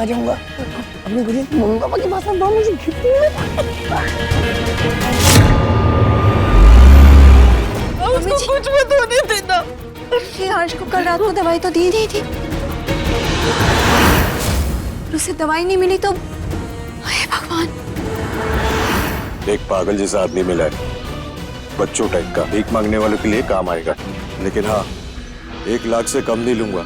आ जाऊंगा अपनी गुड़िया की मम्मी पापा के पास में मुझे उसको कुछ मत होने देना। हर्ष को कल रात को दवाई तो दी थी, उसे दवाई नहीं मिली तो हे भगवान। एक पागल जैसा आदमी मिला है, बच्चों टाइप का, भीख मांगने वालों के लिए काम आएगा, लेकिन हाँ 1 लाख से कम नहीं लूंगा।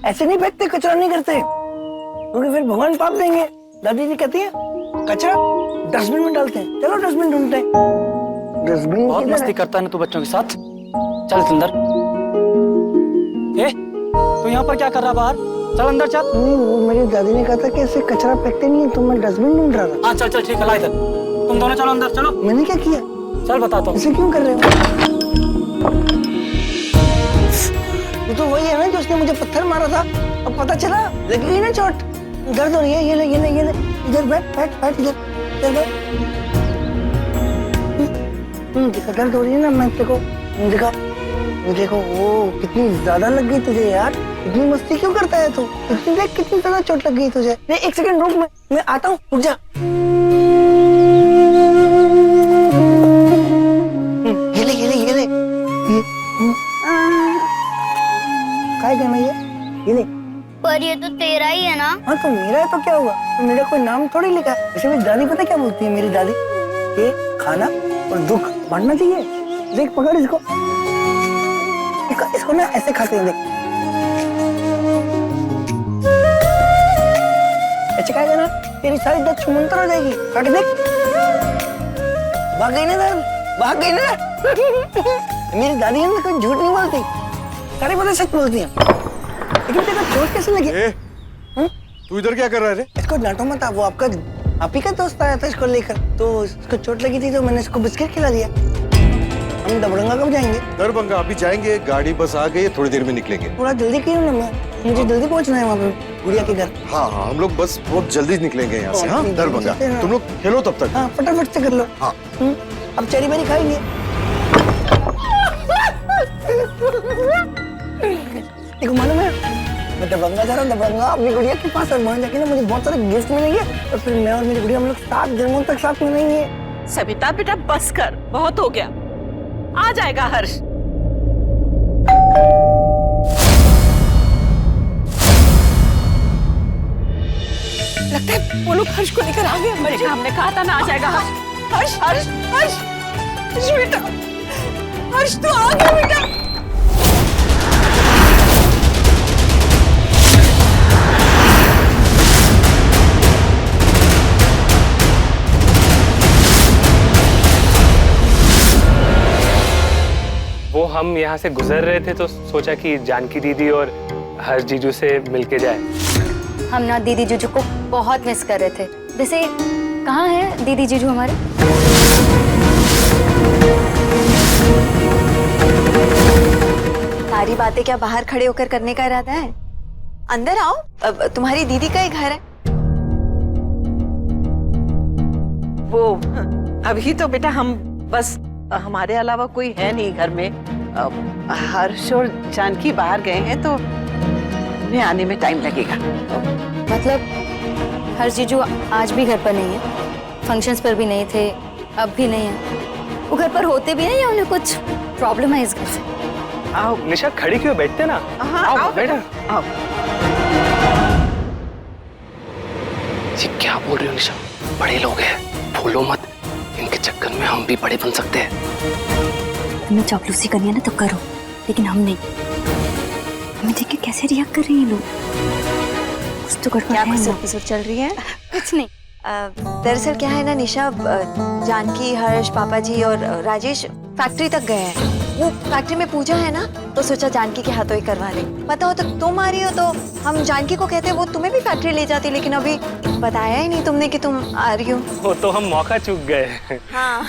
ऐसे नहीं फेंकते, कचरा नहीं करते, क्योंकि फिर भगवान पाप देंगे। दादी जी कहती है कचरा डस्टबिन में डालते हैं। चलो डस्टबिन ढूंढते हैं। डस्टबिन बहुत मस्ती करता है ना तू बच्चों के साथ। चल अंदर। ए, तू यहाँ पर क्या कर रहा बाहर? चल अंदर चल। नहीं, वो मेरी दादी ने कहा था कि ऐसे कचरा फेंकते नहीं है, तो मैं डस्टबिन ढूंढ रहा था। हाँ चल चल ठीक है, ला इधर। तुम दोनों चलो अंदर चलो। मैंने क्या किया? चल बताता हूँ। ऐसे क्यों कर रहे हो? ये तो वही है ना जो उसने मुझे पत्थर मारा था, अब पता चला, लगी गई ना चोट, दर्द हो रही है। ये ले इधर बैठ इधर बैठ। देखा दर्द हो रही है ना, मैं देखो वो कितनी ज्यादा लग गई तुझे यार, इतनी मस्ती क्यों करता है तू? इतनी देख कितनी ज्यादा चोट लग गई तुझे। नहीं 1 सेकंड रुक, मैं आता हूँ, रुक जा। ये ले काय करना ये ले। पर ये तो तेरा ही है ना। हाँ तो मेरा है तो क्या हुआ, तो मेरा कोई नाम थोड़ी लिखा है। वैसे मेरी दादी पता क्या बोलती है? मेरी दादी ये खाना और दुख बांटना चाहिए। देख पकड़ इसको ना ऐसे खाते हैं, देख ऐसे खाएगा ना, तेरी सारी दर्द छुमंतर हो जाएगी। काट देख, भाग गई ना मेरी दादी है ना, कोई झूठ नहीं बोलती, सारी बातें सच बोलती हैं। लेकिन तेरा चोट कैसे लगी? तू इधर क्या कर रहा है रे? इसको डांटो मत, वो आप ही का दोस्त आया था इसको लेकर, तो इसको चोट लगी थी तो मैंने इसको बिस्किट खिला दिया। हम दबड़ंगा कब जाएंगे? दरभंगा अभी जाएंगे, गाड़ी बस आ गई, थोड़ी देर में निकलेंगे। थोड़ा जल्दी क्यों ना, मुझे जल्दी पहुंचना है वहाँ पे गुड़िया के घर। हाँ हम लोग बस बहुत जल्दी निकलेंगे यहाँ से। हाँ दरभंगा, तुम लोग खेलो तब तक। हाँ फटाफट से कर लो। हाँ अब चेरी बेरी खाएंगे। देखो मालूम है, मैं दबंगा जा रहा हूँ, दबंगा अपनी गुड़िया के पास, और वहाँ जाके ना मुझे बहुत सारे गिफ्ट मिलेंगे, और फिर मैं और मेरी गुड़िया हम लोग 7 दिनों तक साथ मनाएंगे। सविता बेटा बस कर, बहुत हो गया, आ जाएगा हर्ष। लगता है वो लोग हर्ष को लेकर आ गए। हमने कहा था ना आ जाएगा हर्ष। हर्ष बेटा, हर्ष तो आ गया बेटा। वो हम यहाँ से गुजर रहे थे तो सोचा कि जानकी दीदी और हर्ष जीजू से मिलके जाए। हम ना दीदी जीजू को बहुत मिस कर रहे थे। वैसे कहाँ है दीदी जीजू हमारे? सारी बातें क्या बाहर खड़े होकर करने का इरादा है? अंदर आओ, तुम्हारी दीदी का ही घर है। वो अभी तो बेटा हम बस, हमारे अलावा कोई है नहीं घर में। हर्ष और जानकी बाहर गए हैं तो उन्हें आने में टाइम लगेगा। मतलब हर्ष जीजू आज भी घर पर नहीं है? फंक्शंस पर भी नहीं थे, अब भी नहीं है? वो घर पर होते भी नहीं या उन्हें कुछ प्रॉब्लम है इस घर से? आओ निशा, खड़ी क्यों, बैठते ना। हाँ, आओ बैठो। आओ। जी क्या बोल रही हो निशा, बड़े लोग हैं, भूलो मत, इनके चक्कर में हम भी बड़े बन सकते हैं। तुम्हें चापलूसी करनी है ना तो करो, लेकिन हम नहीं। हमें देख के कैसे रिएक्ट कर रही हैं लोग? कुछ तो गड़बड़ है। क्या कुछ चल रही है? कुछ नहीं। दरअसल क्या है ना निशा, जानकी, हर्ष, पापा जी और राजेश फैक्ट्री तक गए हैं। वो फैक्ट्री में पूजा है ना, तो सोचा जानकी के हाथों ही करवा ले। पता हो तो तुम आ रही हो तो हम जानकी को कहते वो तुम्हें भी फैक्ट्री ले जाती, लेकिन अभी बताया ही नहीं तुमने कि तुम आ रही हो। वो तो हम मौका चूक गए। हाँ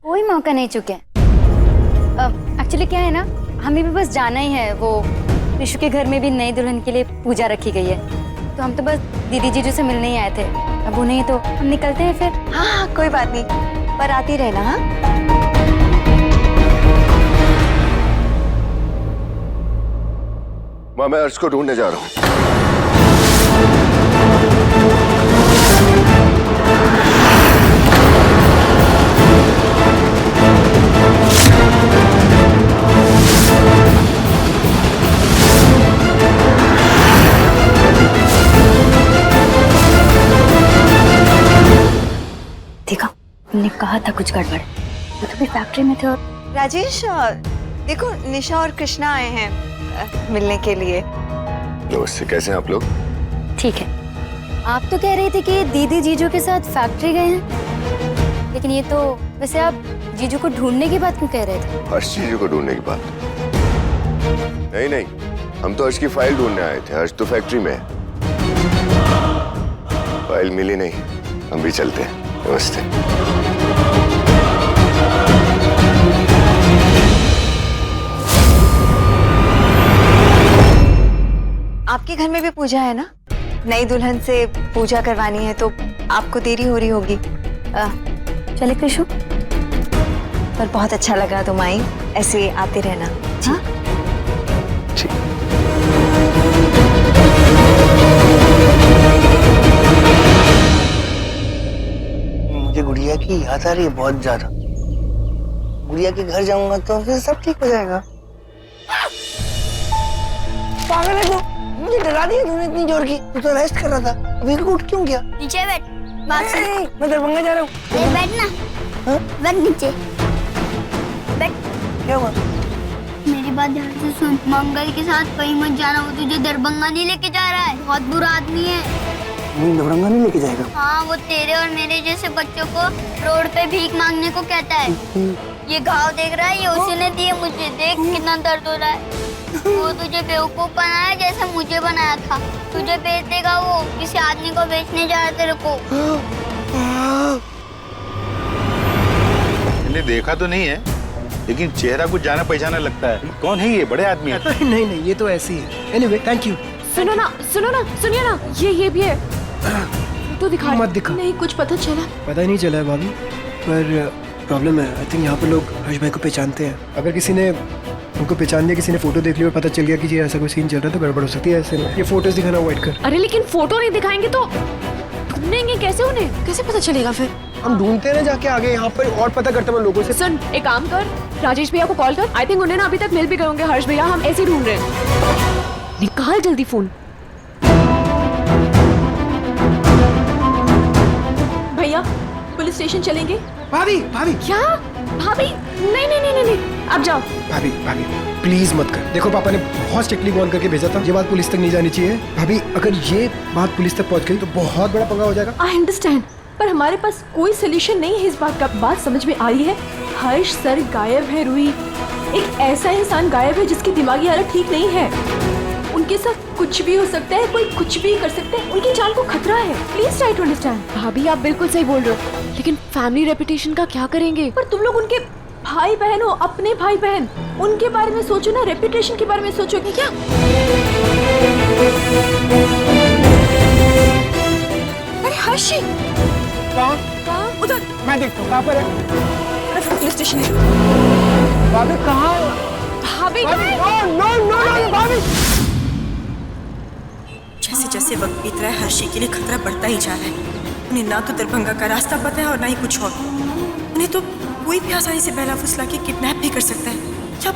कोई मौका नहीं चुके। एक्चुअली क्या है ना, हमें भी बस जाना ही है। वो विशु के घर में भी नई दुल्हन के लिए पूजा रखी गई है, तो हम तो बस दीदी जीजू से मिलने ही आए थे। अब वो नहीं तो हम निकलते हैं फिर। हाँ कोई बात नहीं, पर आती रहना। हाँ माँ मैं हर्ष को ढूंढने जा रहा हूँ। देखा, तुमने कहा था कुछ गड़बड़ है। वो तो भी फैक्ट्री में थे। और राजेश, देखो निशा और कृष्णा आए हैं मिलने के लिए। नमस्ते, कैसे हैं आप लोग? ठीक है। आप तो कह रहे थे कि दीदी जीजू के साथ फैक्ट्री गए हैं, लेकिन ये तो वैसे आप जीजू को ढूंढने की बात क्यों कह रहे थे? हर्ष जीजू को ढूंढने की बात? नहीं नहीं, हम तो हर्ष की फाइल ढूंढने आए थे। हर्ष तो फैक्ट्री में है। फाइल मिली नहीं, हम भी चलते हैं। नमस्ते। आपके घर में भी पूजा है ना? नई दुल्हन से पूजा करवानी है तो आपको देरी हो रही होगी। चले कृषु? पर बहुत अच्छा लगा तुम आई, ऐसे आते रहना। हाँ? मुझे गुड़िया की याद आ रही है बहुत ज्यादा। गुड़िया के घर जाऊंगा तो फिर सब ठीक हो जाएगा। पागल है तू, मुझे डरा दिया तूने इतनी जोर की। तू तो रेस्ट कर रहा था, अभी उठ क्यों गया? नीचे बैठ, बात सुन। मैं दरभंगा जा रहा हूँ। बैठ ना, बैठ नीचे बैठ। क्या हुआ? मेरी बात ध्यान से सुन। मंगल के साथ कहीं मत जाना, वो तुझे दरभंगा नहीं लेके जा रहा है। बहुत बुरा आदमी है। मुझे दरभंगा नहीं लेके जाएगा? हाँ, वो तेरे और मेरे जैसे बच्चों को रोड पे भीख मांगने को कहता है। ये घाव देख रहा है, ये उसी ने दिए मुझे। देख कितना दर्द हो रहा है। वो तुझे बेवकूफ बनाया जैसे मुझे बनाया था। तुझे बेच देगा वो, किसी आदमी को बेचने जा रहा है तेरे को। मैंने देखा तो नहीं है, लेकिन चेहरा कुछ जाना पहचाना लगता है। कौन है ये? बड़े आदमी है। नहीं नहीं, ये तो ऐसी है। Anyway, thank you. सुनिए ना, सुनिए ना, ये भी है। तो दिखा मत दिखा। नहीं, कुछ पता चला? पता ही नहीं चला है भाभी, पर प्रॉब्लम है। आई थिंक यहाँ पर लोग हर्ष भाई को पहचानते हैं। अगर किसी ने उनको पहचान लिया, किसी ने फोटो देख लिया और पता चल गया कि ये ऐसा कोई सीन चल रहा है, तो गड़बड़ हो सकती है। ऐसे में ये फोटोज दिखाना अवॉइड कर। अरे लेकिन फोटो नहीं दिखाएंगे तो ढूंढेंगे कैसे उन्हें? कैसे पता चलेगा फिर? हम ढूंढते हैं ना जाके आगे यहाँ पर, और पता करते हैं लोगों से। सुन, एक काम कर, राजेश भैया को कॉल कर। आई थिंक उन्हें ना अभी तक मिल भी गए होंगे। हर्ष भैया, हम ऐसे ढूंढ रहे हैं। निकाल जल्दी फोन। भैया, पुलिस स्टेशन चलेंगे? भाभी भाभी। क्या भाभी? नहीं नहीं नहीं नहीं, अब जाओ। भाभी भाभी प्लीज मत कर। देखो, पापा ने बहुत स्ट्रिक्टली वार्न करके भेजा था, ये बात पुलिस तक नहीं जानी चाहिए। भाभी, अगर ये बात पुलिस तक पहुंच गई तो बहुत बड़ा पंगा हो जाएगा। आई अंडरस्टैंड, पर हमारे पास कोई सोल्यूशन नहीं है इस बात का। बात समझ में आई है? हर्ष सर गायब है रूही। एक ऐसा इंसान गायब है जिसकी दिमागी हालत ठीक नहीं है। उनके साथ कुछ भी हो सकता है, कोई कुछ भी कर सकता है। उनकी जान को खतरा है। Please try to understand. भाभी, आप बिल्कुल सही बोल रहे हो, लेकिन फैमिली रेपुटेशन का क्या करेंगे? पर तुम लोग उनके भाई बहन हो, अपने भाई बहन। उनके बारे में सोचो ना, रेपुटेशन के बारे में सोचोगे क्या? अरे हर्षी, कहाँ? उधर। मैं देखता हूँ कहाँ पर है। पुलिस स्टेशन है। भाभी कहाँ? भाभी, भाभी। जैसे जैसे वक्त बीत रहा है, हर्षी के लिए खतरा बढ़ता ही जा रहा है। उन्हें ना तो दरभंगा का रास्ता पता है और ना ही कुछ और। उन्हें तो कोई भी आसानी से बहला फुसला के किडनैप भी कर सकता है, या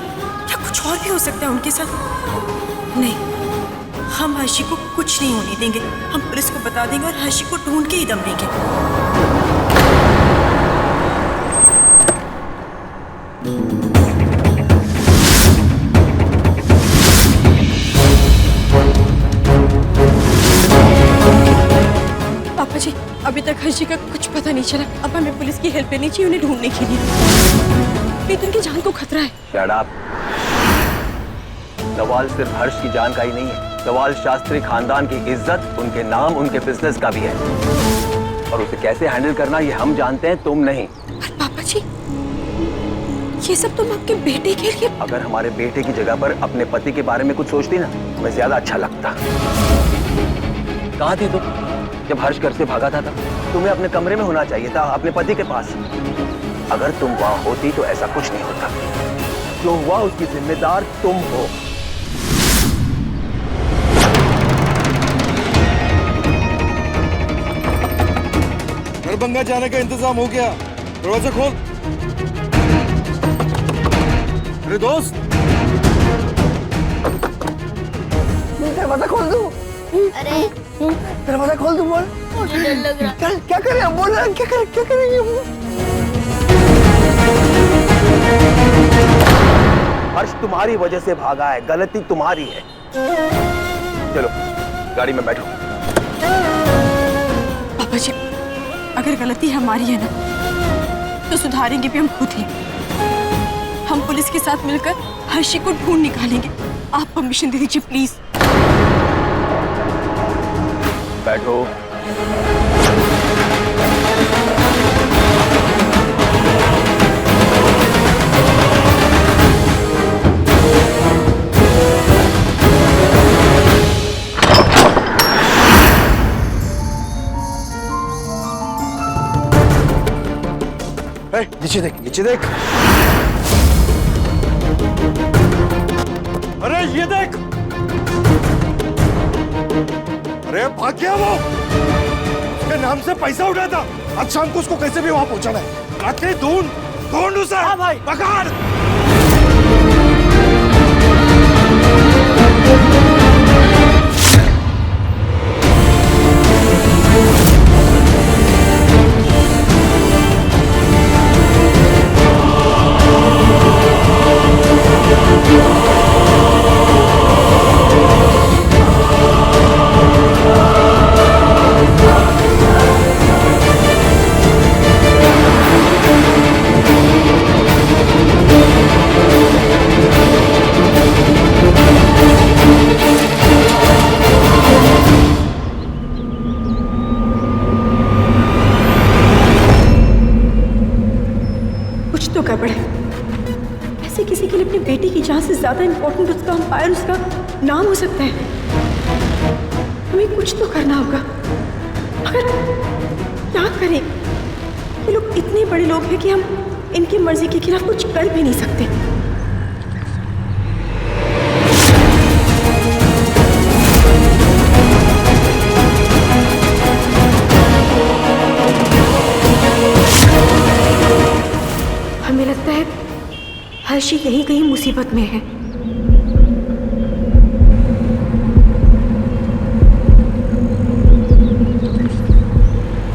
कुछ और भी हो सकता है उनके साथ। नहीं, हम हर्षी को कुछ नहीं होने देंगे। हम पुलिस को बता देंगे और हर्षी को ढूंढ के ही दम लेंगे। पापा जी, अभी तक हर्षी का कुछ पता नहीं चला। अब हमें पुलिस की हेल्प लेनी चाहिए उन्हें ढूंढने के लिए। नहीं तो उनकी जान को खतरा है। Shut up. सवाल सिर्फ हर्ष की जान का ही नहीं है, सवाल शास्त्री खानदान की इज्जत, उनके नाम, उनके बिजनेस का भी है। और उसे कैसे हैंडल करना ये हम जानते हैं, तुम नहीं। पर पापा जी, ये सब तुम आपके बेटे के लिए। अगर हमारे बेटे की जगह पर अपने पति के बारे में कुछ सोचती ना, मैं ज्यादा अच्छा लगता। कहाँ थी तुम जब हर्ष घर से भागा था? तुम्हें अपने कमरे में होना चाहिए था, अपने पति के पास। अगर तुम वहां होती तो ऐसा कुछ नहीं होता। जो हुआ उसकी जिम्मेदार तुम हो। दरभंगा जाने का इंतजाम हो गया, दरवाजा खोल। अरे दोस्त, दरवाजा खोल दो। अरे दरवाजा खोल दो, बोल। मुझे डर लग रहा है। चल क्या करें हम, बोल रहे क्या करेंगे हम? हर्ष तुम्हारी वजह से भागा है, गलती तुम्हारी है। चलो गाड़ी में बैठो। पापा जी, अगर गलती हमारी है ना तो सुधारेंगे भी हम खुद ही। हम पुलिस के साथ मिलकर हर्षी को ढूंढ निकालेंगे। आप परमिशन दे दीजिए प्लीज। बैठो। नीचे देख, नीचे देख। अरे ये देख, अरे भाग गया वो। उसके नाम से पैसा उठाया था। आज शाम को उसको कैसे भी वहां पहुंचाना है। राकेश ढूंढ उसे। हाँ भाई, पकड़। गड़बड़ है। ऐसे किसी के लिए अपनी बेटी की जान से ज्यादा इंपॉर्टेंट उसका अंपायर, उसका नाम हो सकता है। हमें कुछ तो करना होगा, मगर क्या करें? ये लोग इतने बड़े लोग हैं कि हम इनकी मर्जी के खिलाफ कुछ कर भी नहीं सकते। हमें लगता है हर्षी यही कहीं मुसीबत में है।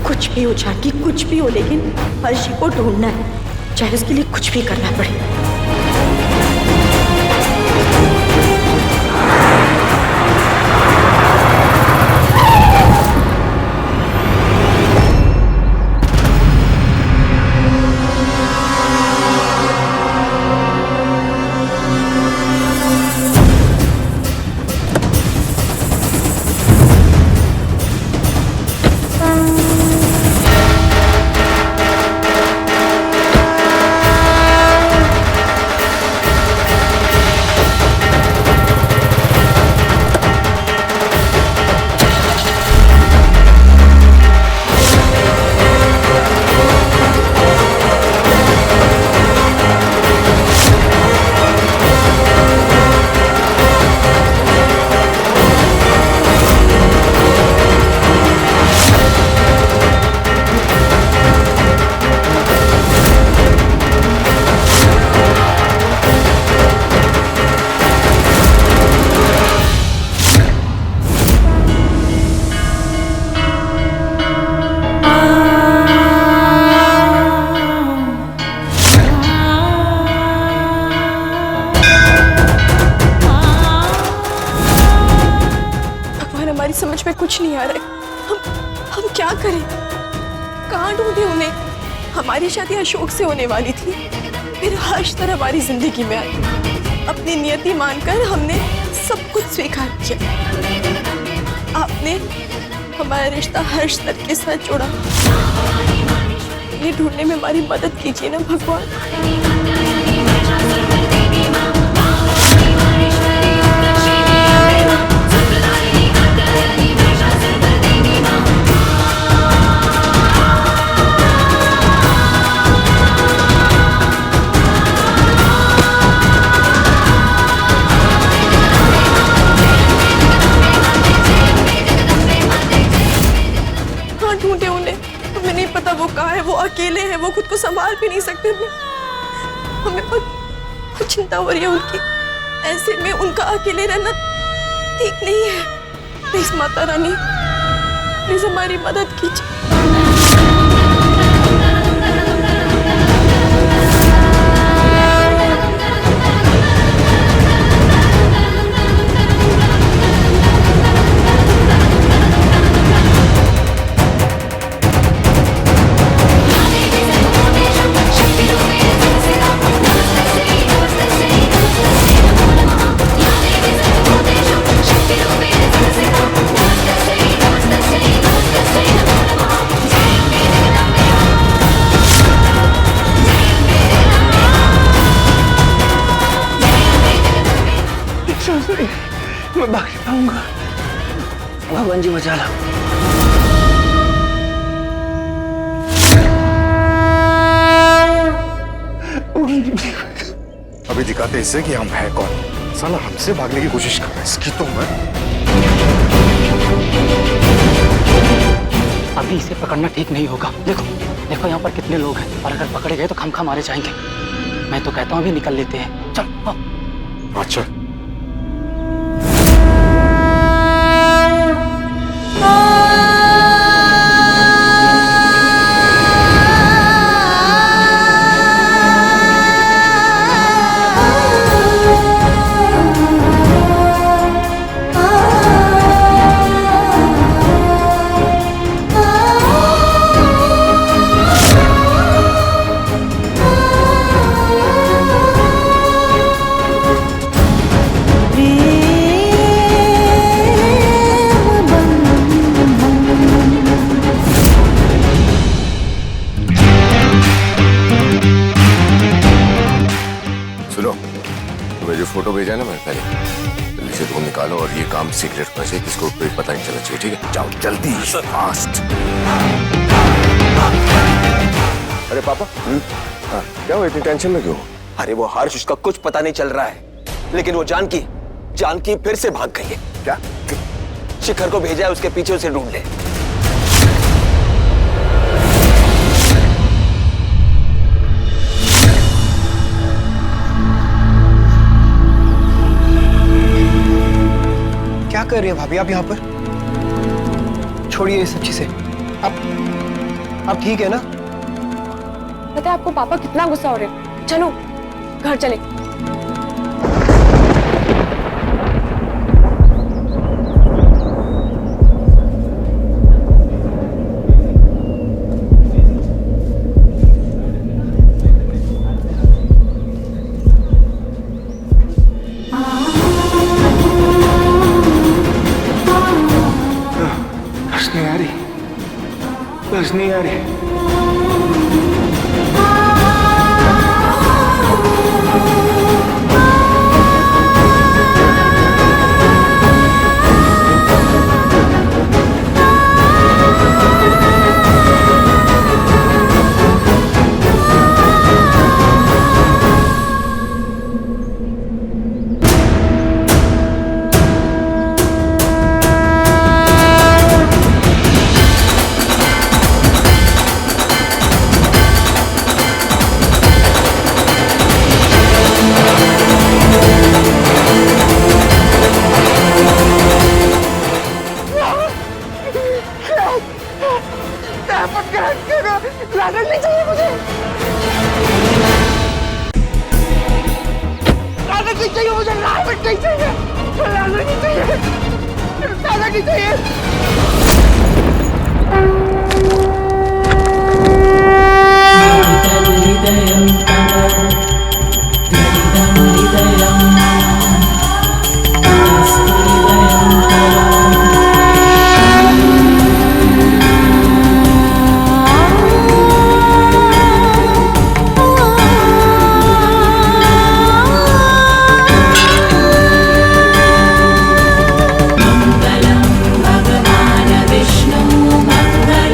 कुछ भी हो जानकी, कुछ भी हो, लेकिन हर्षी को ढूंढना है, चाहे उसके लिए कुछ भी करना पड़े। समझ में कुछ नहीं आ रहा है। हम क्या करें? कहाँ ढूंढे उन्हें? हमारी शादी अशोक से होने वाली थी, फिर हर्ष सर हमारी जिंदगी में आए। अपनी नियति मानकर हमने सब कुछ स्वीकार किया। आपने हमारा रिश्ता हर्ष सर के साथ जोड़ा। ये ढूंढने में हमारी मदद कीजिए ना भगवान। ढूंढे उन्हें, हमें नहीं पता वो कहाँ है। वो अकेले हैं, वो खुद को संभाल भी नहीं सकते। हमें बहुत चिंता हो रही है उनकी। ऐसे में उनका अकेले रहना ठीक नहीं है। प्लीज माता रानी, प्लीज हमारी मदद कीजिए। मैं भाग नहीं पाऊंगा। भगवान जी बचा लो। अभी दिखाते इसे कि हम हैं कौन। साला हमसे भागने की कोशिश कर रहा है, इसकी तो मैं। अभी इसे पकड़ना ठीक नहीं होगा। देखो देखो यहाँ पर कितने लोग हैं, और अगर पकड़े गए तो खमखा मारे जाएंगे। मैं तो कहता हूँ अभी निकल लेते हैं। चल आओ। अच्छा फोटो भेजा ना मैंने पहले, जल्दी से तुम निकालो और ये काम सीक्रेट में से किसको कोई पता नहीं चलना चाहिए, ठीक है? जाओ जल्दी फास्ट। अरे पापा, क्या हुआ, इतनी टेंशन में क्यों? अरे वो हर्ष, उसका कुछ पता नहीं चल रहा है, लेकिन वो जानकी फिर से भाग गई है। क्या? शिखर को भेजा है उसके पीछे, उसे ढूंढ ले। क्या कर रही है भाभी आप यहाँ पर? छोड़िए ये सब चीजें। आप ठीक है ना? पता है आपको पापा कितना गुस्सा हो रहे हैं। चलो घर चले। बस नहीं आ रही। लानत नहीं चाहिए मुझे, लानत नहीं चाहिए मुझे, लानत नहीं चाहिए, लानत नहीं चाहिए, लानत नहीं चाहिए। भगवान विष्णु मंगल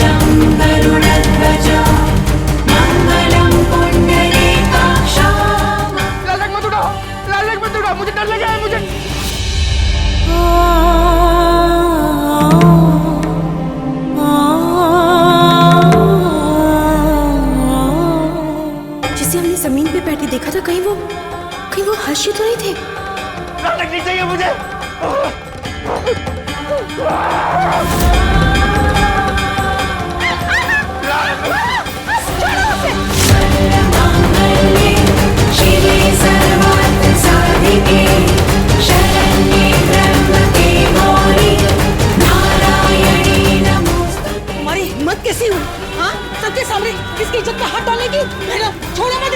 सबके सामने इसकी इज्जत पे हाथ डालने की। मैडम छोड़ो मत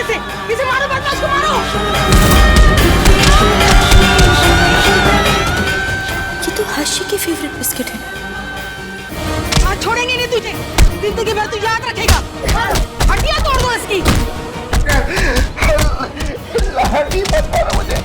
इसे मारो, बदमाश को मारो। ये तो हर्षी की फेवरेट बिस्किट है। आज छोड़ेंगे नहीं तुझे, जिंदगी भर तू याद रखेगा। हड्डियां तोड़ दो इसकी। हड्डी मत मारो मुझे।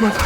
मत